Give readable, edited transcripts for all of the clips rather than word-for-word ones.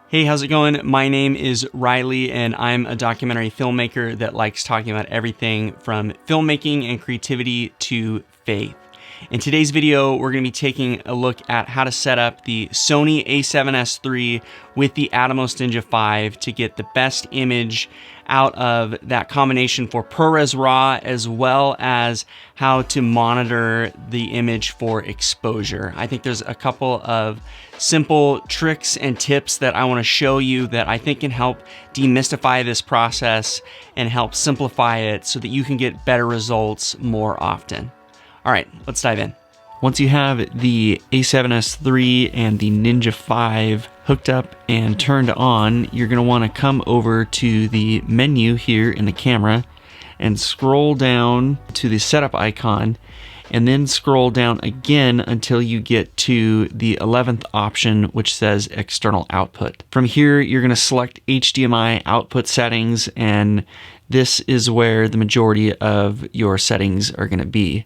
Hey, how's it going? My name is Riley, and I'm a documentary filmmaker that likes talking about everything from filmmaking and creativity to faith. In today's video, we're going to be taking a look at how to set up the Sony a7S III with the Atomos Ninja 5 to get the best image out of that combination for ProRes RAW, as well as how to monitor the image for exposure. I think there's a couple of simple tricks and tips that I want to show you that I think can help demystify this process and help simplify it so that you can get better results more often. All right, let's dive in. Once you have the a7S III and the Ninja 5 hooked up and turned on, you're going to want to come over to the menu here in the camera and scroll down to the setup icon, and then scroll down again until you get to the 11th option, which says external output. From here, you're going to select HDMI output settings, and this is where the majority of your settings are going to be.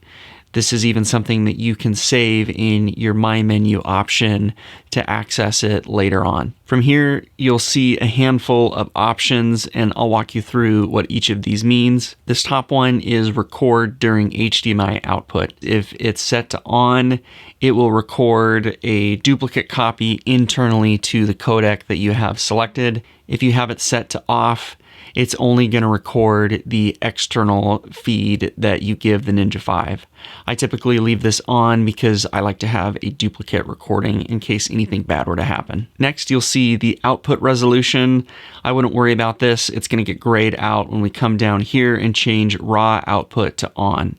This is even something that you can save in your My Menu option to access it later on. From here, you'll see a handful of options, and I'll walk you through what each of these means. This top one is record during HDMI output. If it's set to on, it will record a duplicate copy internally to the codec that you have selected. If you have it set to off, it's only going to record the external feed that you give the Ninja 5. I typically leave this on because I like to have a duplicate recording in case anything bad were to happen. Next, you'll see the output resolution. I wouldn't worry about this. It's going to get grayed out when we come down here and change raw output to on.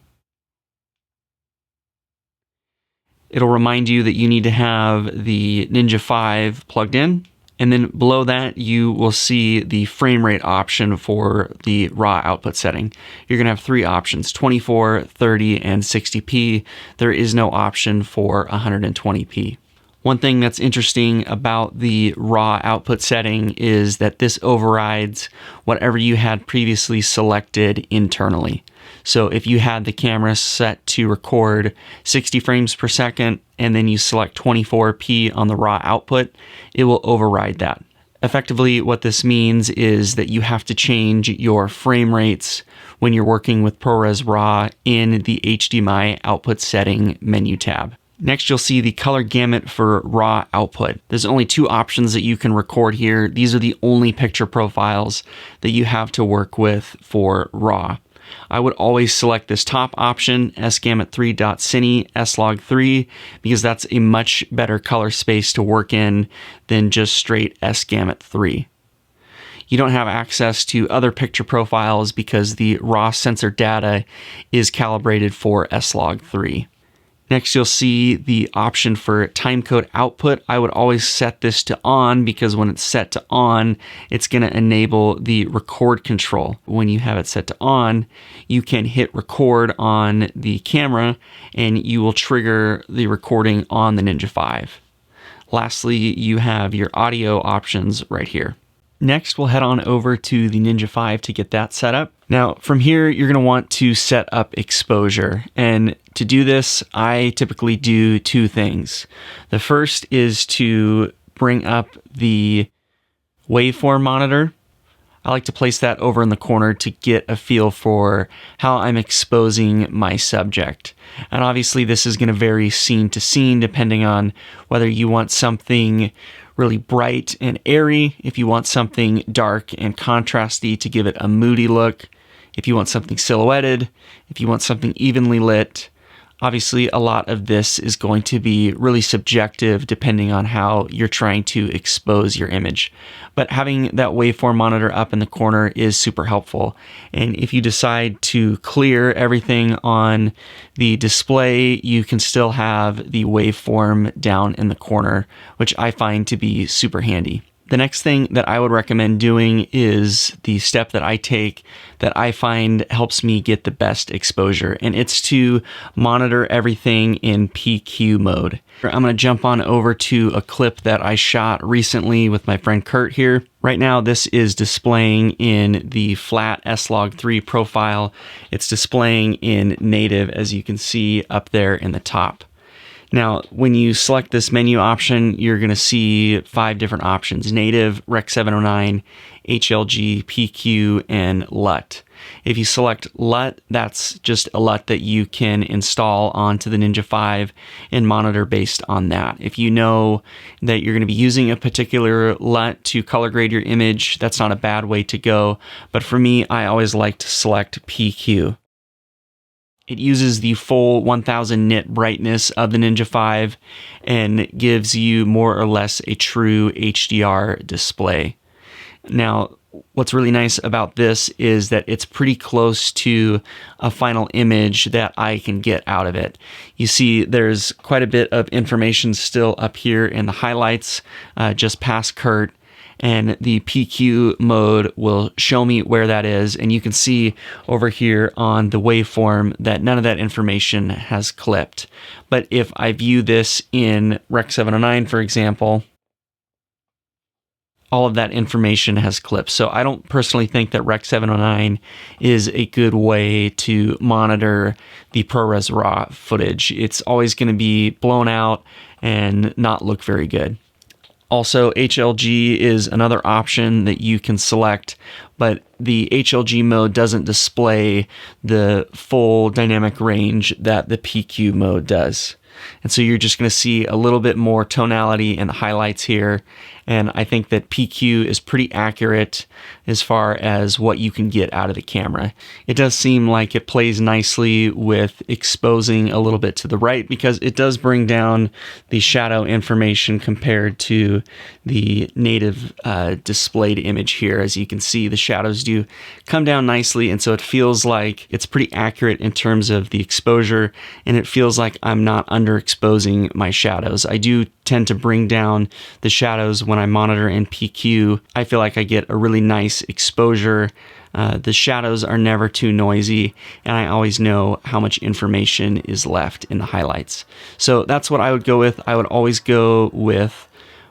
It'll remind you that you need to have the Ninja 5 plugged in. And then below that, you will see the frame rate option for the raw output setting. You're going to have three options: 24, 30, and 60p. There is no option for 120p. One thing that's interesting about the raw output setting is that this overrides whatever you had previously selected internally. So if you had the camera set to record 60 frames per second and then you select 24p on the raw output, it will override that. Effectively, what this means is that you have to change your frame rates when you're working with ProRes RAW in the HDMI output setting menu tab. Next, you'll see the color gamut for raw output. There's only two options that you can record here. These are the only picture profiles that you have to work with for raw. I would always select this top option, sgamut3.cine slog3, because that's a much better color space to work in than just straight sgamut3. You don't have access to other picture profiles because the raw sensor data is calibrated for slog3. Next, you'll see the option for timecode output. I would always set this to on because when it's set to on, it's going to enable the record control. When you have it set to on, you can hit record on the camera and you will trigger the recording on the Ninja 5. Lastly, you have your audio options right here. Next, we'll head on over to the Ninja 5 to get that set up. Now, from here, you're going to want to set up exposure. And to do this, I typically do two things. The first is to bring up the waveform monitor. I like to place that over in the corner to get a feel for how I'm exposing my subject. And obviously, this is going to vary scene to scene depending on whether you want something really bright and airy, if you want something dark and contrasty to give it a moody look, if you want something silhouetted, if you want something evenly lit. Obviously, a lot of this is going to be really subjective depending on how you're trying to expose your image. But having that waveform monitor up in the corner is super helpful. And if you decide to clear everything on the display, you can still have the waveform down in the corner, which I find to be super handy. The next thing that I would recommend doing is the step that I take that I find helps me get the best exposure, and it's to monitor everything in PQ mode. I'm going to jump on over to a clip that I shot recently with my friend Kurt here. Right now, this is displaying in the flat S-Log3 profile. It's displaying in native, as you can see up there in the top. Now, when you select this menu option, you're going to see 5 different options: native, Rec 709, HLG, PQ, and LUT. If you select LUT, that's just a LUT that you can install onto the Ninja 5 and monitor based on that. If you know that you're going to be using a particular LUT to color grade your image, that's not a bad way to go. But for me, I always like to select PQ. It uses the full 1000 nit brightness of the Ninja 5 and gives you more or less a true HDR display. Now, what's really nice about this is that it's pretty close to a final image that I can get out of it. You see there's quite a bit of information still up here in the highlights, just past Kurt. And the PQ mode will show me where that is. And you can see over here on the waveform that none of that information has clipped. But if I view this in Rec 709, for example, all of that information has clipped. So I don't personally think that Rec 709 is a good way to monitor the ProRes RAW footage. It's always going to be blown out and not look very good. Also, HLG is another option that you can select, but the HLG mode doesn't display the full dynamic range that the PQ mode does. And so you're just going to see a little bit more tonality in the highlights here. And I think that PQ is pretty accurate as far as what you can get out of the camera. It does seem like it plays nicely with exposing a little bit to the right, because it does bring down the shadow information compared to the native displayed image here. As you can see, the shadows do come down nicely, and so it feels like it's pretty accurate in terms of the exposure, and it feels like I'm not underexposing my shadows. I do tend to bring down the shadows when I monitor in PQ. I feel like I get a really nice exposure. The shadows are never too noisy, and I always know how much information is left in the highlights. So that's what I would go with. I would always go with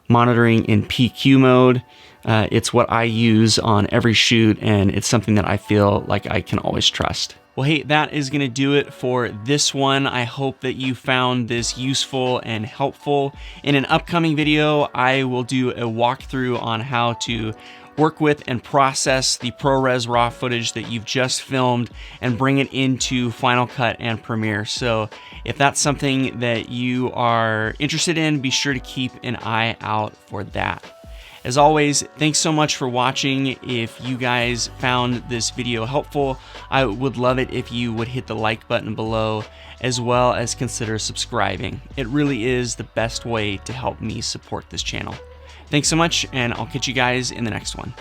monitoring in PQ mode. It's what I use on every shoot, and it's something that I feel like I can always trust. Well, hey, that is going to do it for this one. I hope that you found this useful and helpful. In an upcoming video, I will do a walkthrough on how to work with and process the ProRes RAW footage that you've just filmed and bring it into Final Cut and Premiere. So if that's something that you are interested in, be sure to keep an eye out for that. As always, thanks so much for watching. If you guys found this video helpful, I would love it if you would hit the like button below, as well as consider subscribing. It really is the best way to help me support this channel. Thanks so much, and I'll catch you guys in the next one.